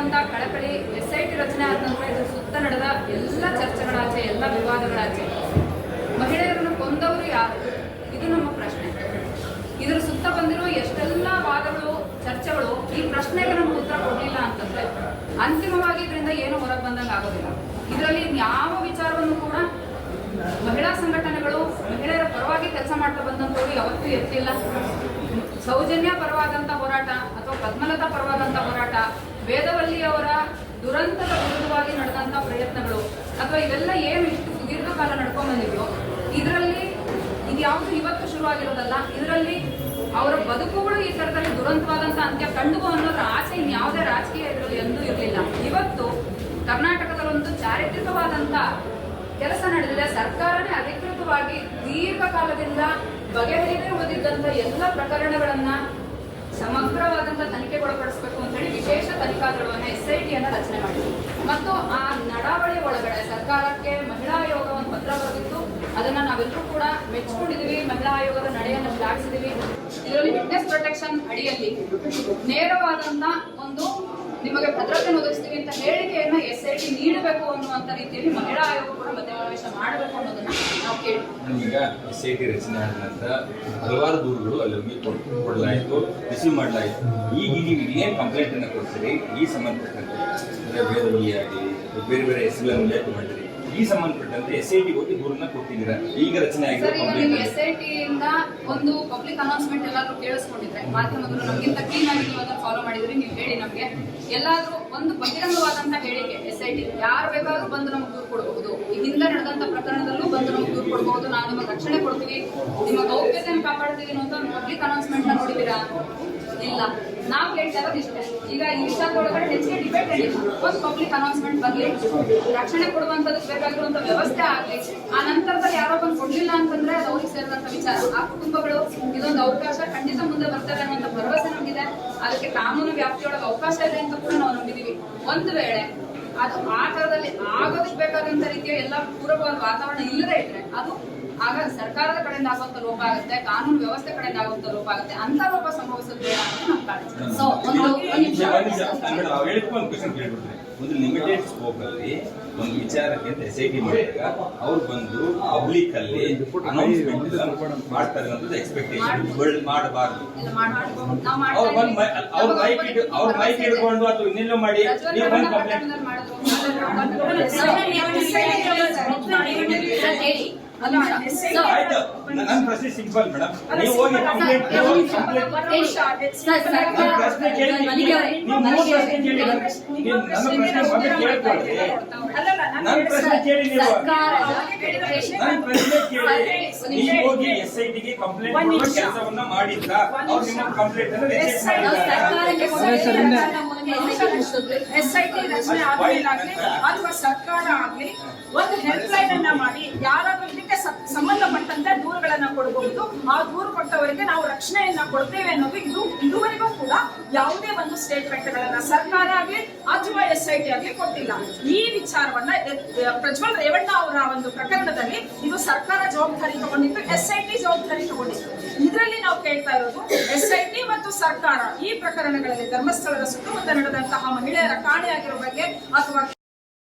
ಇರುವಂತಹ ಕಳಕಳಿ SIT ರಚನೆ ಆದ ನಂತರ ಇದರ ಸುತ್ತ ನಡೆದ ಎಲ್ಲ ಚರ್ಚೆಗಳಾಚೆ, ಎಲ್ಲ ವಿವಾದಗಳಾಚೆ ಮಹಿಳೆಯರನ್ನು ಕೊಂದವರು ಯಾರು? ಇದು ನಮ್ಮ ಪ್ರಶ್ನೆ. ಇದರ ಸುತ್ತ ಬಂದಿರೋ ಎಷ್ಟೆಲ್ಲ ವಾದಗಳು, ಚರ್ಚೆಗಳು ಈ ಪ್ರಶ್ನೆಗೆ ನಮ್ಗೆ ಉತ್ತರ ಕೊಡಲಿಲ್ಲ ಅಂತಂದ್ರೆ ಅಂತಿಮವಾಗಿ ಇದರಿಂದ ಏನು ಹೊರಗೆ ಬಂದಂಗೆ ಆಗೋದಿಲ್ಲ. ಇದರಲ್ಲಿ ಯಾವ ವಿಚಾರವನ್ನು ಕೂಡ ಮಹಿಳಾ ಸಂಘಟನೆಗಳು ಮಹಿಳೆಯರ ಪರವಾಗಿ ಕೆಲಸ ಮಾಡ್ತಾ ಬಂದಂಥವ್ರು ಯಾವತ್ತೂ ಎತ್ತಿಲ್ಲ. ಸೌಜನ್ಯ ಪರವಾದಂಥ ಹೋರಾಟ ಅಥವಾ ಪದ್ಮಲತಾ ಪರವಾದಂಥ ಹೋರಾಟ, ವೇದವಲ್ಲಿಯವರ ದುರಂತದ ವಿರುದ್ಧವಾಗಿ ನಡೆದಂಥ ಪ್ರಯತ್ನಗಳು ಅಥವಾ ಇವೆಲ್ಲ ಏನು ಇಷ್ಟು ಸುದೀರ್ಘ ಕಾಲ ನಡ್ಕೊಂಡ್ ಬಂದಿದ್ಯೋ ಇದರಲ್ಲಿ ಇದ್ಯಾವುದು ಇವತ್ತು ಶುರುವಾಗಿರೋದಲ್ಲ. ಇದರಲ್ಲಿ ಅವರ ಬದುಕುಗಳು ಈ ಥರದಲ್ಲಿ ದುರಂತವಾದಂಥ ಅಂತ್ಯ ಕಂಡುಬೋ ಅನ್ನೋದ್ರ ಆಸೆ ಇನ್ಯಾವುದೇ ರಾಜಕೀಯ ಇದರಲ್ಲಿ ಎಂದೂ ಇರಲಿಲ್ಲ. ಇವತ್ತು ಕರ್ನಾಟಕದಲ್ಲೊಂದು ಚಾರಿತ್ರಿಕವಾದಂಥ ಕೆಲಸ ನಡೆದಿದೆ. ಸರ್ಕಾರನೇ ಅಧಿಕೃತವಾಗಿ ದೀರ್ಘಕಾಲದಿಂದ ಬಗೆಹರಿದೇ ಉಳಿದಿದ್ದಂಥ ಎಲ್ಲ ಪ್ರಕರಣಗಳನ್ನ ಸಮಗ್ರವಾದಂಥ ತನಿಖೆಗೊಳಪಡಿಸಬೇಕು ಅಂತ ಹೇಳಿ ವಿಶೇಷ ತನಿಖಾ ದಳವನ್ನು SIT ಅನ್ನು ರಚನೆ ಮಾಡಿದೆ. ಮತ್ತು ಆ ನಡಾವಳಿ ಒಳಗಡೆ ಸರ್ಕಾರಕ್ಕೆ ಮಹಿಳಾ ಆಯೋಗ ಒಂದು ಪತ್ರ ಬರೆದಿತ್ತು. ಅದನ್ನ ನಾವೆಲ್ಲರೂ ಕೂಡ ಮೆಚ್ಚಿಕೊಂಡಿದ್ದೀವಿ. ಮಹಿಳಾ ಆಯೋಗದ ನಡೆಯನ್ನು ಶ್ಲಾಘಿಸಿದ್ದೀವಿ. ಇದರಲ್ಲಿ ವಿಟ್ನೆಸ್ ಪ್ರೊಟೆಕ್ಷನ್ ಅಡಿಯಲ್ಲಿ ನೇರವಾದಂತ ಒಂದು ನಿಮಗೆ ಭದ್ರತೆ ಒದಗಿಸ್ತೀವಿ ಅಂತ ಹೇಳಿಕೆಯನ್ನ SIT ನೀಡಬೇಕು ಅನ್ನುವಂತ ರೀತಿಯಲ್ಲಿ ಮಹಿಳಾ ಆಯೋಗ ಕೂಡ ಮಧ್ಯಪ್ರವೇಶ ಮಾಡಬೇಕು ಅನ್ನೋದನ್ನ ನಾವು ಕೇಳಿದ್ವಿ. ಈಗ SIT ರಚನೆ ಆದ ನಂತರ ಹಲವಾರು ದೂರುಗಳು ಅಲ್ಲಿ ಕೊಡಲಾಯಿತು, ರಿಸೀವ್ ಮಾಡಲಾಯಿತು. ಈಗ ನೀವು ಏನ್ ಕಂಪ್ಲೇಂಟ್ ಅನ್ನು ಕೊಡ್ತೀರಿ ಈ ಸಂಬಂಧಪಟ್ಟಂತೆ, ವೇದವಲ್ಲಿಯಾಗಲಿ ಬೇರೆ ಬೇರೆ ಹೆಸರುಗಳನ್ನು ಉಲ್ಲೇಖ ಮಾಡಿರಿ, ಈ ಸಂಬಂಧಪಟ್ಟಂತೆ SIT ಹೋಗಿ ದೂರನ್ನ ಕೊಟ್ಟಿದ್ದೀರಾ? ಈಗ ರಚನೆ ಆಗಿದೆ SIT ಇಂದ ಒಂದು ಪಬ್ಲಿಕ್ ಅನೌನ್ಸ್ಮೆಂಟ್ ಎಲ್ಲಾದ್ರೂ ಕೇಳಿಸ್ಕೊಂಡಿದ್ರೆ ಮಾಧ್ಯಮಗಳು ನಮ್ಗಿಂತ ಕ್ಲೀನ್ ಆಗಿ ನೀವು ಅದನ್ನ ಫಾಲೋ ಮಾಡಿದ್ರಿ. ನೀವು ಹೇಳಿ ನಮ್ಗೆ ಎಲ್ಲಾದ್ರೂ ಒಂದು ಬಹಿರಂಗವಾದಂತ ಹೇಳಿಕೆ SIT ಯಾರು ಬೇಕಾದ್ರೂ ಬಂದು ನಮ್ಗೆ ದೂರು ಕೊಡಬಹುದು. ಈ ಹಿಂದೆ ನಡೆದಂತ ಪ್ರಕರಣದಲ್ಲೂ ಬಂದು ನಮ್ಗೆ ದೂರು ಕೊಡಬಹುದು. ನಾವು ನಿಮಗೆ ರಕ್ಷಣೆ ಕೊಡ್ತೀವಿ, ನಿಮ್ಮ ಗೌಪ್ಯತೆಯನ್ನು ಕಾಪಾಡ್ತೀವಿ ಅನ್ನೋ ಒಂದು ಪಬ್ಲಿಕ್ ಅನೌನ್ಸ್ಮೆಂಟ್ ನ ನೋಡಿದ್ದೀರಾ? ಇಲ್ಲ. ನಾವು ಹೇಳ್ತಾ ಇರೋದು ಇಷ್ಟೇ. ಈಗ ಈ ವಿಚಾರದೊಳಗಡೆ ಹೆಚ್ಚಿಗೆ ಡಿಬೇಟ್ ಹೇಳಿಲ್ಲ. ಒಂದು ಪಬ್ಲಿಕ್ ಅನೌನ್ಸ್ಮೆಂಟ್ ಬರ್ಲಿ, ರಕ್ಷಣೆ ಕೊಡುವಂತದಕ್ಕೆ ಬೇಕಾಗಿರುವಂತ ವ್ಯವಸ್ಥೆ ಆಗ್ಲಿ. ಆ ನಂತರದಲ್ಲಿ ಯಾರೋ ಬಂದು ಕೊಡ್ಲಿಲ್ಲ ಅಂತಂದ್ರೆ ಅದು ಅವ್ರಿಗೆ ಸೇರಿದಂತ ವಿಚಾರ. ಆ ಕುಟುಂಬಗಳು ಇದೊಂದು ಅವಕಾಶ ಖಂಡಿತ ಮುಂದೆ ಬರ್ತಾರೆ ಅನ್ನೋ ಭರವಸೆ ನಮಗಿದೆ. ಅದಕ್ಕೆ ಕಾನೂನು ವ್ಯಾಪ್ತಿಯೊಳಗೆ ಅವಕಾಶ ಇದೆ ಅಂತ ಕೂಡ ನಾವು ನಂಬಿದೀವಿ. ಒಂದು ವೇಳೆ ಅದು ಆ ತರದಲ್ಲಿ ಆಗೋದಕ್ಕೆ ಬೇಕಾದಂತ ರೀತಿಯ ಎಲ್ಲ ಪೂರಕವಾದ ವಾತಾವರಣ ಇಲ್ಲದೆ ಇದ್ರೆ ಅದು ಆಗ ಸರ್ಕಾರದ ಕಡೆಯಿಂದ ಆಗುವಂತ ಲೋಪ ಆಗುತ್ತೆ, ಕಾನೂನು ವ್ಯವಸ್ಥೆ ಕಡೆಯಿಂದ ಆಗುವಂತ ಲೋಪ ಆಗುತ್ತೆ. ಅಂತ ಲೋಪ ಸಂಭವಿಸೋದು ಬೇಡ ಅಂತ ನಮ್ಮ ಕಾಳಜಿ. ಸೊ ಒಂದು ಲಿಮಿಟೆಡ್ ಸ್ಕೋಪ್ ಅಲ್ಲಿ ಒಂದು ವಿಚಾರಕ್ಕೆ SIT ಮಾಡಿದಾಗ ಅವ್ರು ಬಂದು ಪಬ್ಲಿಕ್ ಅಲ್ಲಿ ಅನೌನ್ಸ್ಮೆಂಟ್ ಮಾಡ್ತಾರೆ ಅನ್ನೋದು ಎಕ್ಸ್ಪೆಕ್ಟೇಷನ್ ಮಾಡಬಾರ್ದು. ಅವ್ರ ಮೈಕ್ ಹಿಡ್ಕೊಂಡು ಅಥವಾ ಇನ್ನೆಲ್ಲೋ ಮಾಡಿ ನೀವು ಬಂದು ಕಂಪ್ಲೇಂಟ್ ಆಯ್ತು. ನನ್ನ ಪ್ರಶ್ನೆ ಸಿಂಪಲ್ ಮೇಡಮ್, ನೀವು ಹೋಗಿ ಕಂಪ್ಲೇಂಟ್ ಪ್ರಶ್ನೆ ಕೇಳಿ, ನೀವು ಮೂರು ಪ್ರಶ್ನೆ ಕೇಳಿ, ನನ್ನ ಪ್ರಶ್ನೆ ಕೇಳಿ, ನನ್ನ ಪ್ರಶ್ನೆ ಕೇಳಿ, ನೀವು ಹೋಗಿ SIT ಗೆ ಕಂಪ್ಲೇಂಟ್ ಕೊಡುವ ಕೆಲಸವನ್ನ ಮಾಡಿದ್ರ? ಅವ್ರು ನಿಮ್ಮ ಕಂಪ್ಲೇಂಟ್ ಅನ್ನು ರಿಜೆಕ್ಟ್ SIT ರಚನೆ ಆಗಲಿ ಅಥವಾ ಸರ್ಕಾರ ಆಗಲಿ ಒಂದು ಹೆಲ್ಪ್ ಲೈನ್ ಅನ್ನ ಮಾಡಿ ಯಾರಾದ್ರೂ ಇದಕ್ಕೆ ಸಂಬಂಧಪಟ್ಟಂತೆ ದೂರುಗಳನ್ನ ಕೊಡಬಹುದು. ಆ ದೂರು ಕೊಟ್ಟವರಿಗೆ ನಾವು ರಕ್ಷಣೆಯನ್ನ ಕೊಡ್ತೇವೆ ಅನ್ನೋದು ಇದುವರೆಗೂ ಕೂಡ ಯಾವುದೇ ಒಂದು ಸ್ಟೇಟ್ಮೆಂಟ್ ಗಳನ್ನ ಸರ್ಕಾರ ಆಗಲಿ ಅಥವಾ SIT ಆಗಲಿ ಕೊಟ್ಟಿಲ್ಲ. ಈ ವಿಚಾರವನ್ನ ಪ್ರಜ್ವಲ್ ರೇವಣ್ಣ ಅವರ ಒಂದು ಪ್ರಕರಣದಲ್ಲಿ ಇದು ಸರ್ಕಾರ ಜವಾಬ್ದಾರಿ ತಗೊಂಡಿತ್ತು, SIT ಜವಾಬ್ದಾರಿ ತಗೊಂಡಿತ್ತು. ಇದರಲ್ಲಿ ನಾವು ಕೇಳ್ತಾ ಇರೋದು SIT ಮತ್ತು ಸರ್ಕಾರ ಈ ಪ್ರಕರಣಗಳಲ್ಲಿ ಧರ್ಮಸ್ಥಳದ ಸುತ್ತಮುತ್ತ ನಡೆದಂತಹ ಮಹಿಳೆಯರ ಕಾಣೆಯಾಗಿರೋ ಬಗ್ಗೆ ಅಥವಾ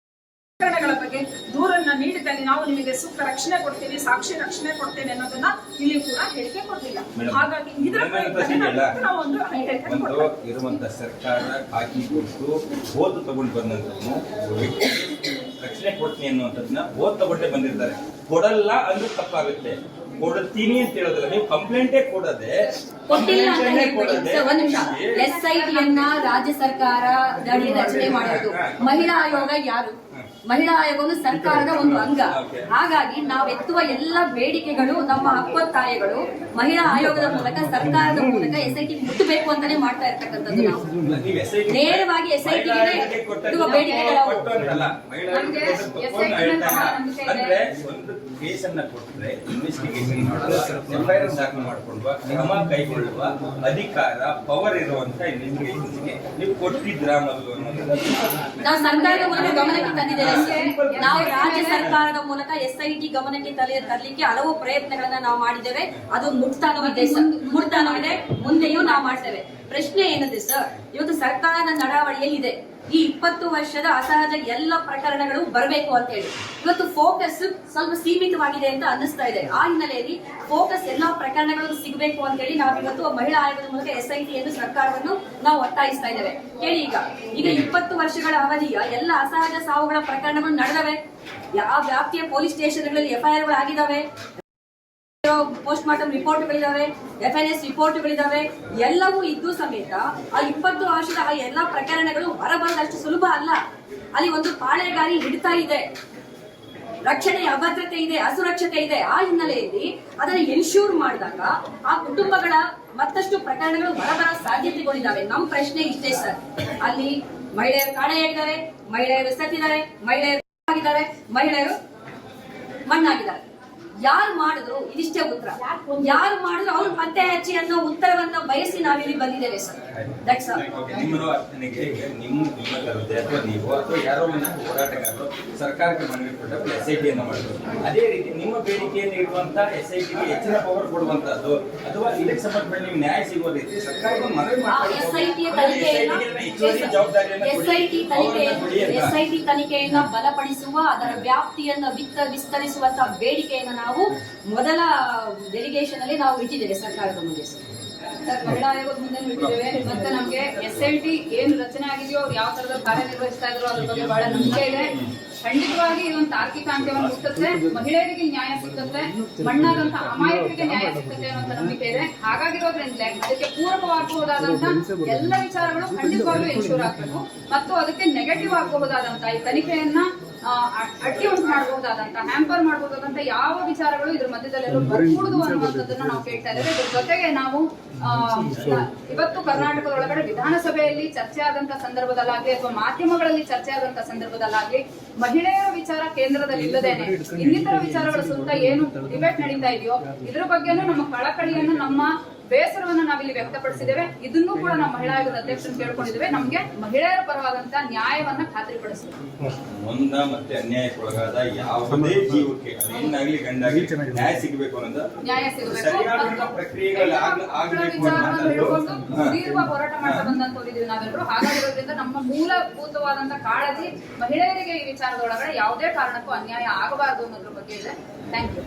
ಪ್ರಕರಣಗಳ ಬಗ್ಗೆ ದೂರನ್ನ ನೀಡಿದಲ್ಲಿ ನಾವು ನಿಮಗೆ ಸೂಕ್ತ ರಕ್ಷಣೆ ಕೊಡ್ತೀವಿ, ಸಾಕ್ಷಿ ರಕ್ಷಣೆ ಕೊಡ್ತೇವೆ ಅನ್ನೋದನ್ನ ಇಲ್ಲಿ ಕೂಡ ಹೇಳಿಕೆ ಕೊಟ್ಟಿಲ್ಲ. ಹಾಗಾಗಿ ಇದರ ನಾವು ಒಂದು ಇರುವಂತ ಸರ್ಕಾರ ಹಾಕಿ ಕೊಟ್ಟು ಓದು ತಗೊಂಡು ಬಂದಂತನು ರಕ್ಷಣೆ ಕೊಡ್ತೀನಿ ಅನ್ನುವಂಥದ್ದನ್ನ ಓದ್ ತಗೊಂಡೇ ಬಂದಿರ್ತಾರೆ. ಕೊಡಲ್ಲ ಅಂದ್ರೆ ತಪ್ಪಾಗುತ್ತೆ. ಕೊಡ್ತೀನಿ ಅಂತ ಹೇಳೋದಿಲ್ಲ, ನೀವು ಕಂಪ್ಲೇಂಟೇ ಕೊಡದೆ ಕೊಟ್ಟಿಲ್ಲ ಅಂತ ಹೇಳ್ಬಿಡಿ. ಒಂದ್ ನಿಮಿಷ, SIT ಯನ್ನ ರಾಜ್ಯ ಸರ್ಕಾರ ರಚನೆ ಮಾಡೋದು. ಮಹಿಳಾ ಆಯೋಗ ಯಾರು? ಮಹಿಳಾ ಆಯೋಗವು ಸರ್ಕಾರದ ಒಂದು ಅಂಗ. ಹಾಗಾಗಿ ನಾವು ಎತ್ತುವ ಎಲ್ಲ ಬೇಡಿಕೆಗಳು, ನಮ್ಮ ಹಕ್ಕೊತ್ತಾಯಗಳು ಮಹಿಳಾ ಆಯೋಗದ ಮೂಲಕ, ಸರ್ಕಾರದ ಮೂಲಕ SIT ಮುಟ್ಟಬೇಕು ಅಂತಾನೆ ಮಾಡ್ತಾ ಇರ್ತಕ್ಕಂಥದ್ದು. ನಾವು ನೇರವಾಗಿ SIT ಗೆ ಇರುವ ಬೇಡಿಕೆಗಳು ಕೇಸನ್ನ ಕೊಟ್ಟರೆ ಇನ್ವೆಸ್ಟಿಗೇಷನ್ ಮಾಡುವ, FIR ದಾಖಲು ಮಾಡಿಕೊಳ್ಳುವ, ಕ್ರಮ ಕೈಗೊಳ್ಳುವ ಅಧಿಕಾರ, ಪವರ್ ಇರುವಂತ ಇನ್ವೆಸ್ಟಿಗೇಷನ್ಗೆ ನೀವು ಕೊಟ್ಟಿದ್ರಾ ಮೊದಲು ಅನ್ನೋದು ನಾವು ಸರ್ಕಾರದ ಮೂಲಕ ಗಮನಕ್ಕೆ ತಂದಿದ್ದೇವೆ. ನಾವು ರಾಜ್ಯ ಸರ್ಕಾರದ ಮೂಲಕ SIT ಗಮನಕ್ಕೆ ತರಲಿಕ್ಕೆ ಹಲವು ಪ್ರಯತ್ನಗಳನ್ನ ನಾವು ಮಾಡಿದ್ದೇವೆ. ಅದು ಮುಟ್ತಾನೂ ಇದೆ, ಮುಂದೆಯೂ ನಾವು ಮಾಡ್ತೇವೆ. ಪ್ರಶ್ನೆ ಏನಿದೆ ಸರ್, ಇವತ್ತು ಸರ್ಕಾರದ ನಡಾವಳಿಯಲ್ಲಿದೆ ಈ 20 ವರ್ಷದ ಅಸಹಜ ಎಲ್ಲ ಪ್ರಕರಣಗಳು ಬರಬೇಕು ಅಂತ ಹೇಳಿ. ಇವತ್ತು ಫೋಕಸ್ ಸ್ವಲ್ಪ ಸೀಮಿತವಾಗಿದೆ ಅಂತ ಅನ್ನಿಸ್ತಾ ಇದೆ. ಆ ಹಿನ್ನೆಲೆಯಲ್ಲಿ ಫೋಕಸ್ ಎಲ್ಲಾ ಪ್ರಕರಣಗಳು ಸಿಗಬೇಕು ಅಂತ ಹೇಳಿ ನಾವಿವತ್ತು ಮಹಿಳಾ ಆಯೋಗದ ಮೂಲಕ SIT ಎಂದು ಸರ್ಕಾರವನ್ನು ನಾವು ಒತ್ತಾಯಿಸ್ತಾ ಇದ್ದೇವೆ. ಹೇಳಿ, ಈಗ 20 ವರ್ಷಗಳ ಅವಧಿಯ ಎಲ್ಲ ಅಸಹಜ ಸಾವುಗಳ ಪ್ರಕರಣಗಳು ನಡೆದವೆ. ಯಾವ ವ್ಯಾಪ್ತಿಯ ಪೊಲೀಸ್ ಸ್ಟೇಷನ್ಗಳಲ್ಲಿ FIR ಆಗಿದ್ದಾವೆ, ಪೋಸ್ಟ್ ಮಾರ್ಟಮ್ ರಿಪೋರ್ಟ್ಗಳಿದಾವೆ, FNS ರಿಪೋರ್ಟ್ಗಳಿದಾವೆ. ಎಲ್ಲವೂ ಇದ್ದು ಸಮೇತ ಆ 20 ವರ್ಷದ ಆ ಎಲ್ಲಾ ಪ್ರಕರಣಗಳು ಹೊರಬರೋದಷ್ಟು ಸುಲಭ ಅಲ್ಲ. ಅಲ್ಲಿ ಒಂದು ಪಾಳೆಗಾರಿ ಹಿಡಿತಾ ಇದೆ, ರಕ್ಷಣೆಯ ಅಭದ್ರತೆ ಇದೆ, ಅಸುರಕ್ಷತೆ ಇದೆ. ಆ ಹಿನ್ನೆಲೆಯಲ್ಲಿ ಅದನ್ನ ಎನ್ಶೂರ್ ಮಾಡಿದಾಗ ಆ ಕುಟುಂಬಗಳ ಮತ್ತಷ್ಟು ಪ್ರಕರಣಗಳು ಹೊರಬರೋ ಸಾಧ್ಯತೆಗಳಿದಾವೆ. ನಮ್ಮ ಪ್ರಶ್ನೆ ಇಷ್ಟೇ ಸರ್, ಅಲ್ಲಿ ಮಹಿಳೆಯರು ಕಾಣೆಯಾಗಿದ್ದಾರೆ, ಮಹಿಳೆಯರು ಸತ್ತಿದ್ದಾರೆ, ಮಹಿಳೆಯರು ಆಗಿದ್ದಾರೆ, ಮಹಿಳೆಯರು ಮಣ್ಣಾಗಿದ್ದಾರೆ. ಯಾರು ಮಾಡಿದ್ರು ಇದಿಷ್ಟೇ ಉತ್ತರ. ಯಾರು ಮಾಡಿದ್ರು ಅವ್ರು ಪತ್ತೆ ಹಚ್ಚಿ ಅನ್ನೋ ಉತ್ತರವನ್ನ ಬಯಸಿ ನಾವಿಲ್ಲಿ ಬಂದಿದ್ದೇವೆ ಸರ್. That's all. ನಿಮ್ಮ ಅರ್ಥನಿಗೆ ನಿಮ್ಮ ತರದೆ ಅಥವಾ ನೀವು ಅಥವಾ ಯಾರೋ ಒಂದು ಹೋರಾಟಗಾರರು ಸರ್ಕಾರಕ್ಕೆ ಮನವಿ ಕೊಟ್ಟರು SIT ಅನ್ನು ಮಾಡಿದ್ರು. ಅದೇ ರೀತಿ ನಿಮ್ಮ ಬೇಡಿಕೆಯನ್ನು ಇಡುವಂತ SIT ಗೆ ಹೆಚ್ಚಿನ ಪವರ್ ಕೊಡುವಂತದ್ದು ಅಥವಾ ಇದಕ್ಕೆ ಸಂಬಂಧಪಟ್ಟ ನೀವು ನ್ಯಾಯ ಸಿಗುವ ರೀತಿ ಸರ್ಕಾರಕ್ಕೆ ಮನವಿ SIT ತನಿಖೆಯನ್ನ ಬಲಪಡಿಸುವ, ಅದರ ವ್ಯಾಪ್ತಿಯನ್ನ ವಿಸ್ತರಿಸುವಂತಹ ಬೇಡಿಕೆಯನ್ನು ನಾವು ಮೊದಲ ಡೆಲಿಗೇಷನ್ ಅಲ್ಲಿ ನಾವು ಇಟ್ಟಿದ್ದೇವೆ ಸರ್ಕಾರದ ಮುಂದೆ ಸರ್. ಮಹಿಳಾ ಆಯೋಗದ ಮುಂದೆ ಇಟ್ಟಿದ್ದೇವೆ. ಮತ್ತೆ ನಮ್ಗೆ SIT ಏನು ರಚನೆ ಆಗಿದೆಯೋ ಅವ್ರು ಯಾವ ತರದ ಕಾರ್ಯನಿರ್ವಹಿಸ್ತಾ ಇದ್ರು ಅದ್ರ ಬಗ್ಗೆ ಬಹಳ ನಂಬಿಕೆ ಇದೆ. ಖಂಡಿತವಾಗಿ ಇದೊಂದು ತಾರ್ಕಿಕ ಅಂತ್ಯವನ್ನು ಮುಟ್ಟುತ್ತೆ, ಮಹಿಳೆಯರಿಗೆ ನ್ಯಾಯ ಸಿಗುತ್ತೆ, ಮಣ್ಣಾದಂತ ಅಮಾಯಕರಿಗೆ ನ್ಯಾಯ ಸಿಗುತ್ತೆ ಅನ್ನೋ ನಂಬಿಕೆ ಇದೆ. ಹಾಗಾಗಿರೋದ್ರಿಂದಲೇ ಅದಕ್ಕೆ ಪೂರಕವಾಗಬಹುದಾದಂತ ಎಲ್ಲ ವಿಚಾರಗಳು ಖಂಡಿತವಾಗ್ಲೂ ಎನ್ಶೂರ್ ಆಗಬೇಕು ಮತ್ತು ಅದಕ್ಕೆ ನೆಗೆಟಿವ್ ಆಗಬಹುದಾದಂತ ಈ ತನಿಖೆಯನ್ನ ಅಡ್ಡಿ ಉಂಟು ಮಾಡಬಹುದಾದಂತ, ಹ್ಯಾಂಪರ್ ಮಾಡಬಹುದಾದಂತ ಯಾವ ವಿಚಾರಗಳು ಇದ್ರ ಮಧ್ಯದಲ್ಲೆಲ್ಲೂ ಬರ್ಕೂಡುದು ಅನ್ನುವಂಥದ್ದನ್ನ ನಾವು ಕೇಳ್ತಾ ಇದ್ದೇವೆ. ಇದ್ರ ಜೊತೆಗೆ ನಾವು ಇವತ್ತು ಕರ್ನಾಟಕದೊಳಗಡೆ ವಿಧಾನಸಭೆಯಲ್ಲಿ ಚರ್ಚೆ ಆದಂತ ಸಂದರ್ಭದಲ್ಲಾಗ್ಲಿ ಅಥವಾ ಮಾಧ್ಯಮಗಳಲ್ಲಿ ಚರ್ಚೆ ಆದಂತ ಸಂದರ್ಭದಲ್ಲಾಗ್ಲಿ ಮಹಿಳೆಯರ ವಿಚಾರ ಕೇಂದ್ರದಲ್ಲಿ ಇಲ್ಲದೇನೆ ಇನ್ನಿತರ ವಿಚಾರಗಳ ಸುತ್ತ ಏನು ಡಿಬೇಟ್ ನಡೀತಾ ಇದೆಯೋ ಇದ್ರ ಬಗ್ಗೆನೂ ನಮ್ಮ ಕಳಕಳಿಯನ್ನು, ನಮ್ಮ ಬೇಸರವನ್ನ ನಾವಿಲ್ಲಿ ವ್ಯಕ್ತಪಡಿಸಿದ್ದೇವೆ. ಇದನ್ನೂ ಕೂಡ ನಾವು ಮಹಿಳಾ ಆಯೋಗದ ಅಧ್ಯಕ್ಷರನ್ನು ಕೇಳ್ಕೊಂಡಿದ್ದೇವೆ. ನಮ್ಗೆ ಮಹಿಳೆಯರ ಪರವಾದಂತ ನ್ಯಾಯವನ್ನ ಖಾತ್ರಿಪಡಿಸಬೇಕು. ನೊಂದ ಮತ್ತೆ ಅನ್ಯಾಯಕ್ಕೊಳಗಾದ ಯಾವುದೇ ಜೀವಕ್ಕೆ ಹೆಣ್ಣಾಗ್ಲಿ ಗಂಡಾಗ್ಲಿ ನ್ಯಾಯ ಸಿಗಬೇಕು ಅನ್ನೋದು ನ್ಯಾಯ ಸಿಗಬೇಕು. ಸರಿಯಾದಂತ ಪ್ರಕ್ರಿಯೆಗಳು ಆಗಬೇಕು ಅನ್ನೋದು ದೀರ್ಘ ಹೋರಾಟ ಮಾಡ್ತಾ ಬಂದಂತವರಿದ್ದೀವಿ ನಾವೆಲ್ಲರೂ. ಹಾಗಾಗಿರೋದ್ರಿಂದ ನಮ್ಮ ಮೂಲಭೂತವಾದಂತ ಕಾಳಜಿ ಮಹಿಳೆಯರಿಗೆ ಈ ವಿಚಾರದೊಳಗಡೆ ಯಾವುದೇ ಕಾರಣಕ್ಕೂ ಅನ್ಯಾಯ ಆಗಬಾರದು ಅನ್ನೋದ್ರ ಬಗ್ಗೆ ಇದೆ. Thank you.